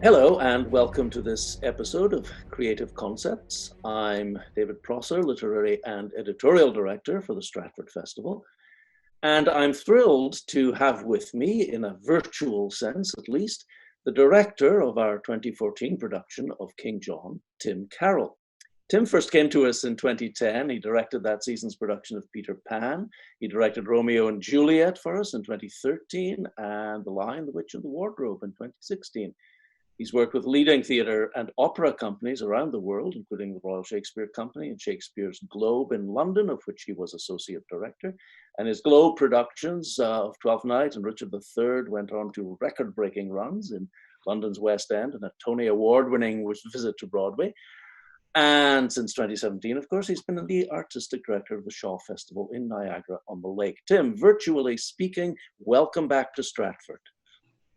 Hello and welcome to this episode of Creative Concepts. I'm David Prosser, Literary and Editorial Director for the Stratford Festival, and I'm thrilled to have with me, in a virtual sense at least, the director of our 2014 production of King John, Tim Carroll. Tim first came to us in 2010. He directed that season's production of Peter Pan. He directed Romeo and Juliet for us in 2013 and The Lion, the Witch and the Wardrobe in 2016. He's worked with leading theatre and opera companies around the world, including the Royal Shakespeare Company and Shakespeare's Globe in London, of which he was Associate Director. And his Globe productions of Twelfth Night and Richard III went on to record-breaking runs in London's West End and a Tony Award-winning visit to Broadway. And since 2017, of course, he's been the artistic director of the Shaw Festival in Niagara-on-the-Lake. Tim, virtually speaking, welcome back to Stratford.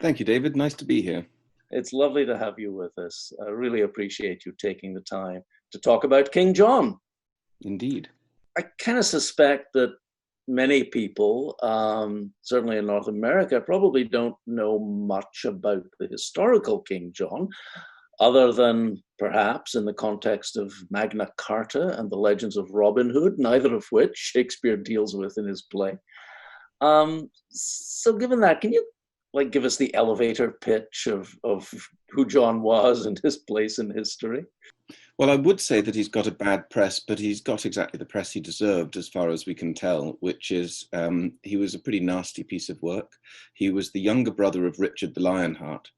Thank you, David. Nice to be here. It's lovely to have you with us. I really appreciate you taking the time to talk about King John. Indeed. I kind of suspect that many people, certainly in North America, probably don't know much about the historical King John, other than perhaps in the context of Magna Carta and the legends of Robin Hood, neither of which Shakespeare deals with in his play. So given that, can you give us the elevator pitch of who John was and his place in history? Well, I would say that he's got a bad press, but he's got exactly the press he deserved as far as we can tell, which is he was a pretty nasty piece of work. He was the younger brother of Richard the Lionheart.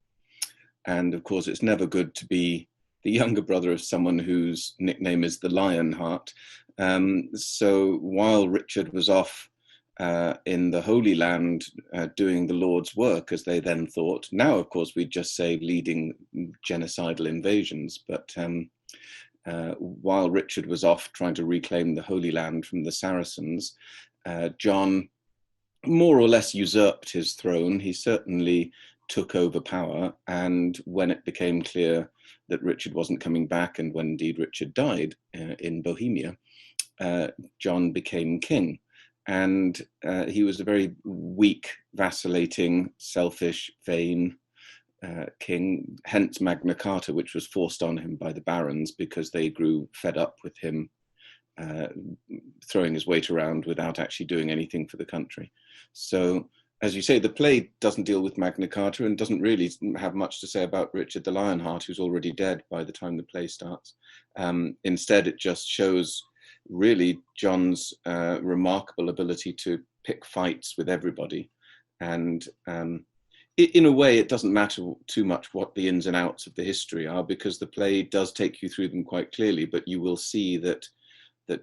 And of course, it's never good to be the younger brother of someone whose nickname is the Lionheart. So while Richard was off in the Holy Land doing the Lord's work, as they then thought, now, of course, we'd just say leading genocidal invasions. But while Richard was off trying to reclaim the Holy Land from the Saracens, John more or less usurped his throne. He certainly took over power, and when it became clear that Richard wasn't coming back, and when indeed Richard died in Bohemia, John became king. And he was a very weak, vacillating, selfish, vain king, hence Magna Carta, which was forced on him by the barons because they grew fed up with him throwing his weight around without actually doing anything for the country. So, as you say, the play doesn't deal with Magna Carta and doesn't really have much to say about Richard the Lionheart, who's already dead by the time the play starts. Instead, it just shows really John's remarkable ability to pick fights with everybody. And in a way, it doesn't matter too much what the ins and outs of the history are, because the play does take you through them quite clearly, but you will see that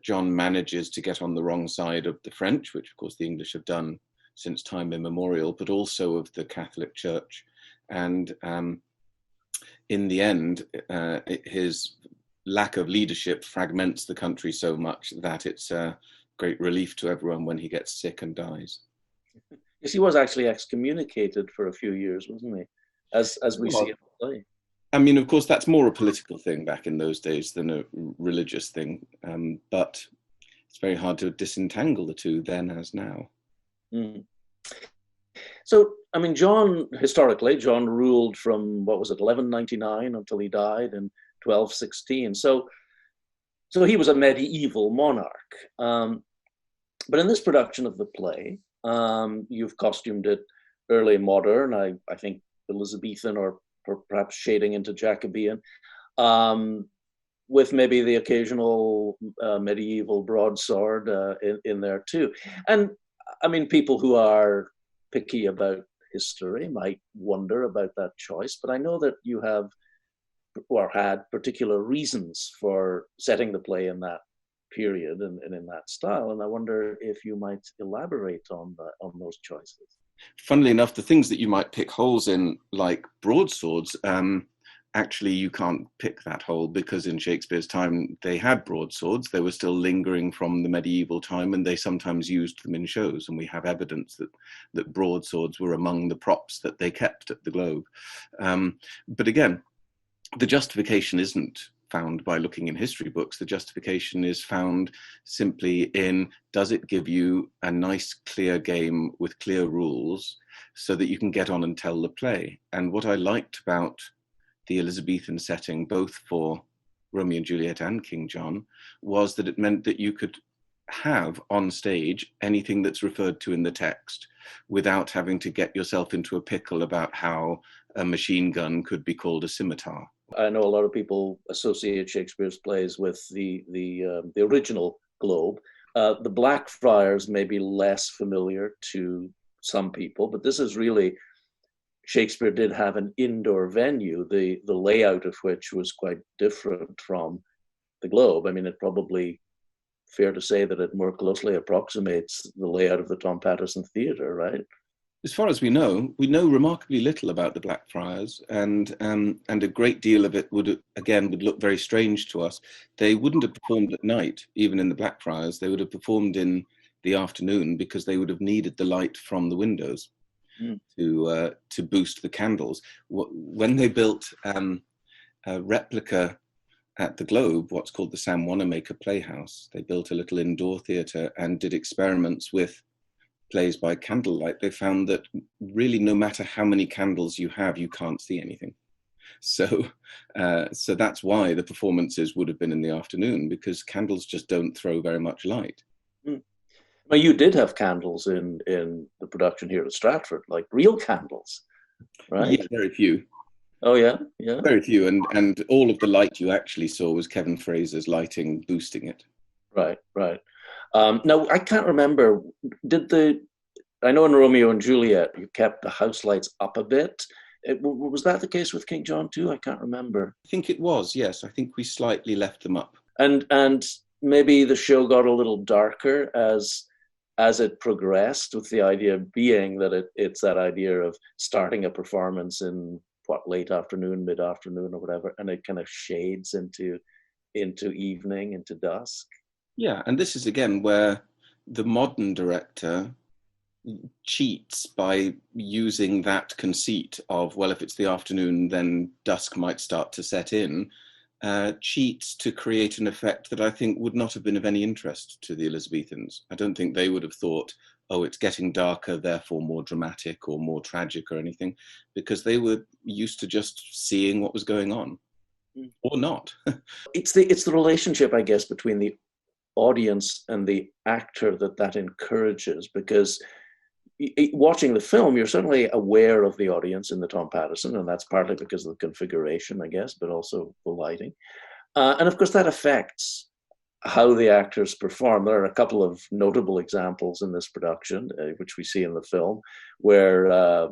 John manages to get on the wrong side of the French, which of course the English have done since time immemorial, but also of the Catholic Church. And in the end, his lack of leadership fragments the country so much that it's a great relief to everyone when he gets sick and dies. Yes, he was actually excommunicated for a few years, wasn't he? As we see in the play. I mean, of course, that's more a political thing back in those days than a religious thing, but it's very hard to disentangle the two then as now. Mm. So, I mean, historically, John ruled from, 1199 until he died in 1216. So he was a medieval monarch. But in this production of the play, you've costumed it early modern, I think Elizabethan or perhaps shading into Jacobean, with maybe the occasional medieval broadsword in there too. And I mean, people who are picky about history might wonder about that choice, but I know that you have or had particular reasons for setting the play in that period and in that style, and I wonder if you might elaborate on those choices. Funnily enough, the things that you might pick holes in, like broadswords, actually you can't pick that hole, because in Shakespeare's time they had broadswords. They were still lingering from the medieval time, and they sometimes used them in shows, and we have evidence that broadswords were among the props that they kept at the Globe. But again, the justification isn't found by looking in history books. The justification is found simply in, does it give you a nice clear game with clear rules so that you can get on and tell the play? And what I liked about the Elizabethan setting, both for Romeo and Juliet and King John, was that it meant that you could have on stage anything that's referred to in the text without having to get yourself into a pickle about how a machine gun could be called a scimitar. I know a lot of people associate Shakespeare's plays with the original Globe. The Blackfriars may be less familiar to some people, but this is really, Shakespeare did have an indoor venue, the layout of which was quite different from the Globe. I mean, it probably fair to say that it more closely approximates the layout of the Tom Patterson Theatre, right? As far as we know remarkably little about the Blackfriars, and a great deal of it would look very strange to us. They wouldn't have performed at night, even in the Blackfriars. They would have performed in the afternoon because they would have needed the light from the windows to boost the candles. When they built a replica at the Globe, what's called the Sam Wanamaker Playhouse, they built a little indoor theatre and did experiments with plays by candlelight. They found that really no matter how many candles you have, you can't see anything. So that's why the performances would have been in the afternoon, because candles just don't throw very much light. Well, you did have candles in the production here at Stratford, like real candles, right? Yeah, very few. Oh yeah. Very few, and all of the light you actually saw was Kevin Fraser's lighting boosting it. Right. Now, I can't remember, I know in Romeo and Juliet, you kept the house lights up a bit. Was that the case with King John too? I can't remember. I think it was, yes. I think we slightly left them up. And maybe the show got a little darker as it progressed, with the idea being that it's that idea of starting a performance in late afternoon, mid-afternoon or whatever, and it kind of shades into evening, into dusk. Yeah, and this is again where the modern director cheats by using that conceit of, well, if it's the afternoon, then dusk might start to set in, cheats to create an effect that I think would not have been of any interest to the Elizabethans. I don't think they would have thought, oh, it's getting darker, therefore more dramatic or more tragic or anything, because they were used to just seeing what was going on, or not. It's the relationship, I guess, between the audience and the actor that encourages, because watching the film, you're certainly aware of the audience in the Tom Patterson, and that's partly because of the configuration, I guess, but also the lighting. And of course, that affects how the actors perform. There are a couple of notable examples in this production, which we see in the film, where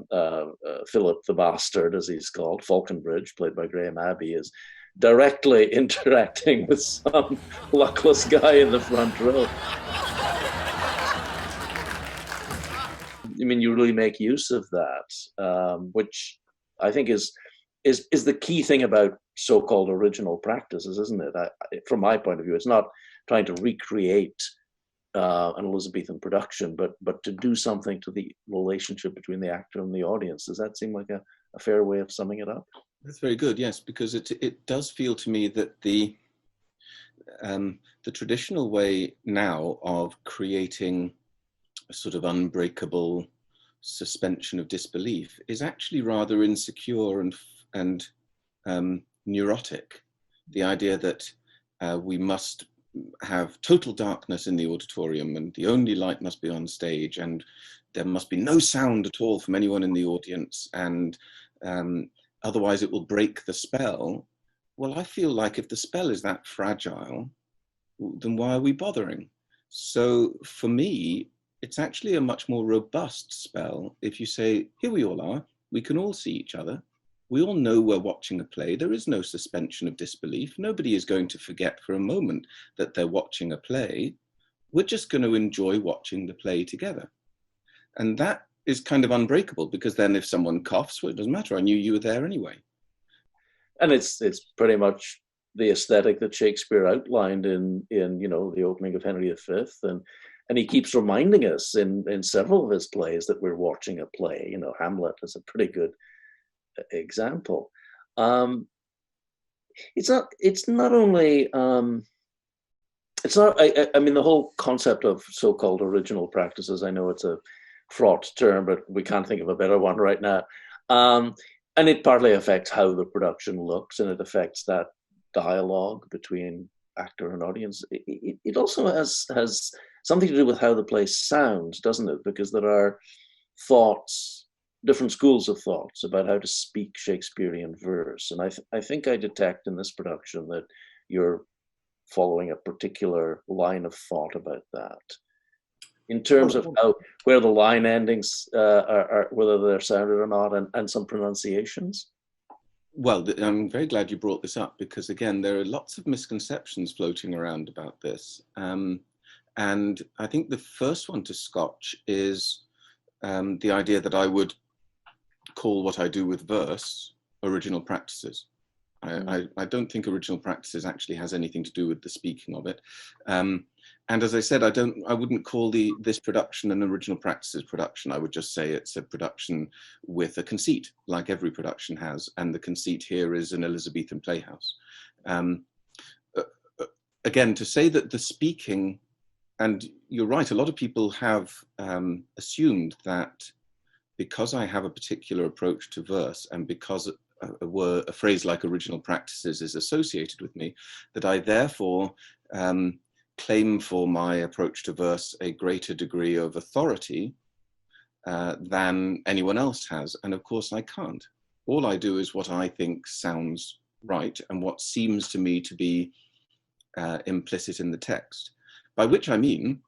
Philip the Bastard, as he's called, Falconbridge, played by Graham Abbey, is directly interacting with some luckless guy in the front row. I mean, you really make use of that, which I think is the key thing about so-called original practices, isn't it? From my point of view, it's not trying to recreate an Elizabethan production, but to do something to the relationship between the actor and the audience. Does that seem like a fair way of summing it up? That's very good, yes, because it does feel to me that the traditional way now of creating a sort of unbreakable suspension of disbelief is actually rather insecure and neurotic. The idea that we must have total darkness in the auditorium and the only light must be on stage and there must be no sound at all from anyone in the audience, and otherwise it will break the spell. Well, I feel like if the spell is that fragile, then why are we bothering? So for me, it's actually a much more robust spell if you say, here we all are, we can all see each other, we all know we're watching a play, there is no suspension of disbelief, nobody is going to forget for a moment that they're watching a play, we're just going to enjoy watching the play together. And that is kind of unbreakable, because then if someone coughs, well, it doesn't matter, I knew you were there anyway. And it's pretty much the aesthetic that Shakespeare outlined in the opening of Henry V, and he keeps reminding us in several of his plays that we're watching a play. Hamlet is a pretty good example. It's not only I mean, the whole concept of so-called original practices, I know it's a fraught term, but we can't think of a better one right now. And it partly affects how the production looks, and it affects that dialogue between actor and audience. It also has something to do with how the play sounds, doesn't it? Because there are thoughts, different schools of thoughts about how to speak Shakespearean verse. And I think I detect in this production that you're following a particular line of thought about that. In terms of where the line endings are, whether they're sounded or not, and some pronunciations. Well, I'm very glad you brought this up, because again, there are lots of misconceptions floating around about this. And I think the first one to scotch is the idea that I would call what I do with verse original practices. I don't think original practices actually has anything to do with the speaking of it. And as I said, I wouldn't call this production an original practices production. I would just say it's a production with a conceit, like every production has. And the conceit here is an Elizabethan playhouse. Again, to say that the speaking, and you're right, a lot of people have assumed that because I have a particular approach to verse, and because a phrase like original practices is associated with me, that I therefore claim for my approach to verse a greater degree of authority than anyone else has. And of course I can't. All I do is what I think sounds right and what seems to me to be implicit in the text. By which I mean,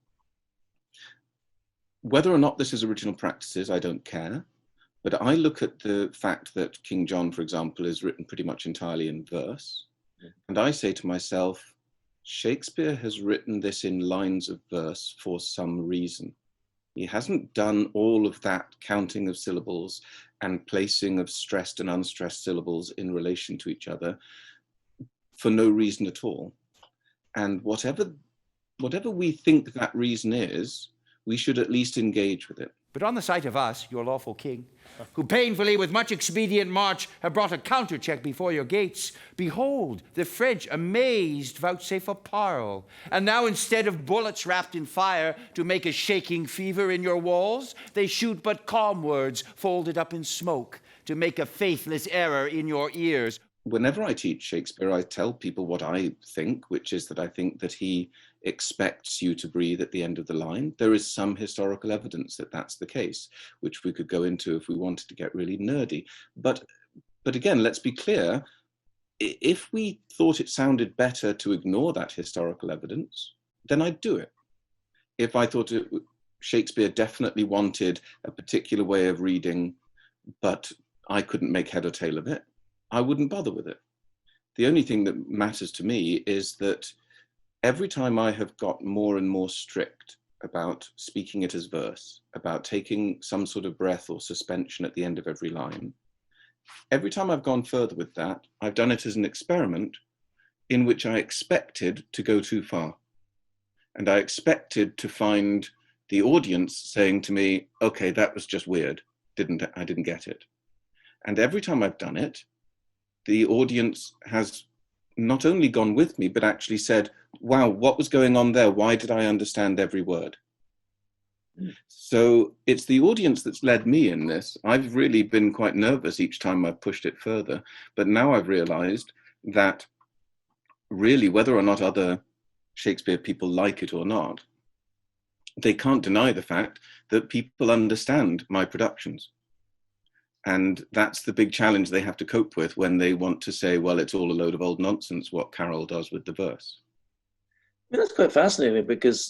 whether or not this is original practices, I don't care. But I look at the fact that King John, for example, is written pretty much entirely in verse. And I say to myself, Shakespeare has written this in lines of verse for some reason. He hasn't done all of that counting of syllables and placing of stressed and unstressed syllables in relation to each other for no reason at all. And whatever we think that reason is, we should at least engage with it. But on the sight of us, your lawful king, who painfully with much expedient march have brought a countercheck before your gates, behold, the French amazed vouchsafe a parle, and now instead of bullets wrapped in fire to make a shaking fever in your walls, they shoot but calm words folded up in smoke to make a faithless error in your ears. Whenever I teach Shakespeare, I tell people what I think, which is that I think that he expects you to breathe at the end of the line. There is some historical evidence that that's the case, which we could go into if we wanted to get really nerdy. But again, let's be clear, if we thought it sounded better to ignore that historical evidence, then I'd do it. If I thought Shakespeare definitely wanted a particular way of reading, but I couldn't make head or tail of it, I wouldn't bother with it. The only thing that matters to me is that every time I have got more and more strict about speaking it as verse, about taking some sort of breath or suspension at the end of every line, every time I've gone further with that, I've done it as an experiment in which I expected to go too far. And I expected to find the audience saying to me, okay, that was just weird. I didn't get it. And every time I've done it, the audience has not only gone with me, but actually said, wow, what was going on there? Why did I understand every word? So it's the audience that's led me in this. I've really been quite nervous each time I've pushed it further, but now I've realized that really, whether or not other Shakespeare people like it or not, they can't deny the fact that people understand my productions. And that's the big challenge they have to cope with when they want to say, well, it's all a load of old nonsense, what Carroll does with the verse. I mean, that's quite fascinating because,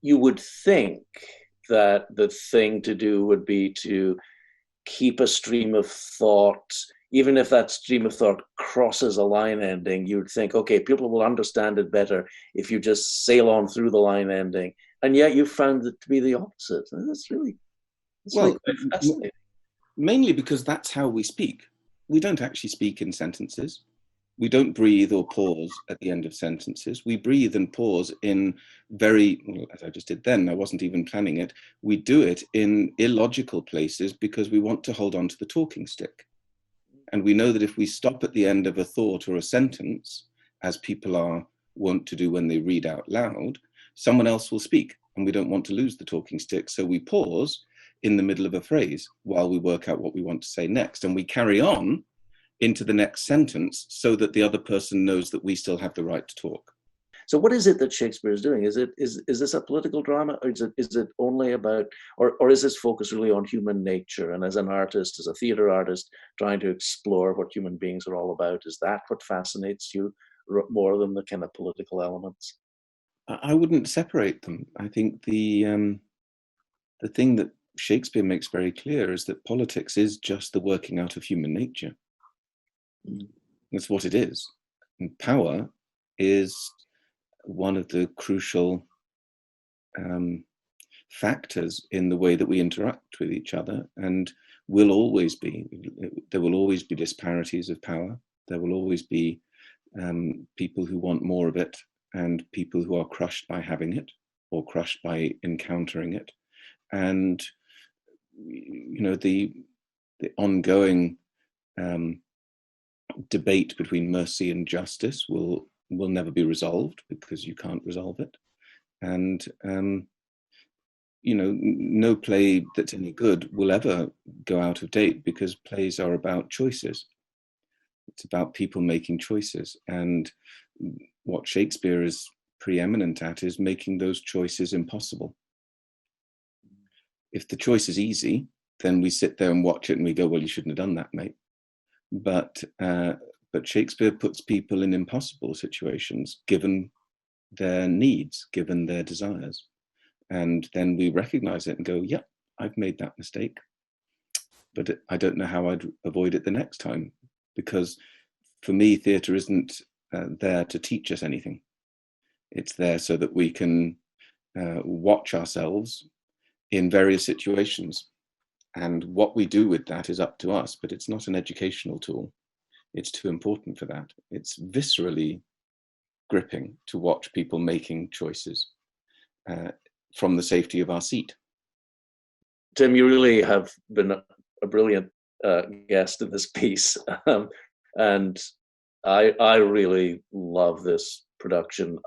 you would think that the thing to do would be to keep a stream of thought, even if that stream of thought crosses a line ending, you'd think, okay, people will understand it better if you just sail on through the line ending. And yet you found it to be the opposite. That's really quite fascinating. Mainly because that's how we speak. We don't actually speak in sentences. We don't breathe or pause at the end of sentences. We breathe and pause in as I just did then, I wasn't even planning it. We do it in illogical places because we want to hold on to the talking stick. And we know that if we stop at the end of a thought or a sentence, as people are wont to do when they read out loud, someone else will speak and we don't want to lose the talking stick. So we pause in the middle of a phrase while we work out what we want to say next. And we carry on into the next sentence so that the other person knows that we still have the right to talk. So what is it that Shakespeare is doing? Is this a political drama, or is it only about, or is this focus really on human nature? And as an artist, as a theater artist, trying to explore what human beings are all about, is that what fascinates you more than the kind of political elements? I wouldn't separate them. I think the thing that Shakespeare makes very clear is that politics is just the working out of human nature. That's what it is. And power is one of the crucial factors in the way that we interact with each other, and there will always be disparities of power. There will always be people who want more of it and people who are crushed by having it or crushed by encountering it. And the ongoing debate between mercy and justice will never be resolved, because you can't resolve it. And no play that's any good will ever go out of date, because plays are about choices. It's about people making choices, and what Shakespeare is preeminent at is making those choices impossible. If the choice is easy, then we sit there and watch it and we go, well, you shouldn't have done that, mate. But Shakespeare puts people in impossible situations, given their needs, given their desires. And then we recognize it and go, yeah, I've made that mistake, but I don't know how I'd avoid it the next time. Because for me, theatre isn't there to teach us anything. It's there so that we can watch ourselves in various situations. And what we do with that is up to us, but it's not an educational tool. It's too important for that. It's viscerally gripping to watch people making choices from the safety of our seat. Tim, you really have been a brilliant guest in this piece. And I really love this production.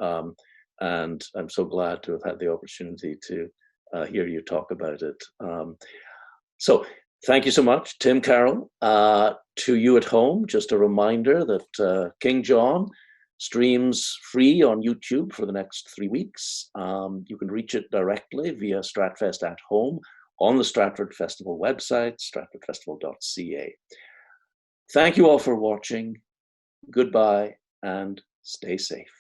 And I'm so glad to have had the opportunity to hear you talk about it. So thank you so much, Tim Carroll. To you at home, just a reminder that King John streams free on YouTube for the next 3 weeks. You can reach it directly via STRATFEST at Home on the Stratford Festival website, stratfordfestival.ca. Thank you all for watching. Goodbye and stay safe.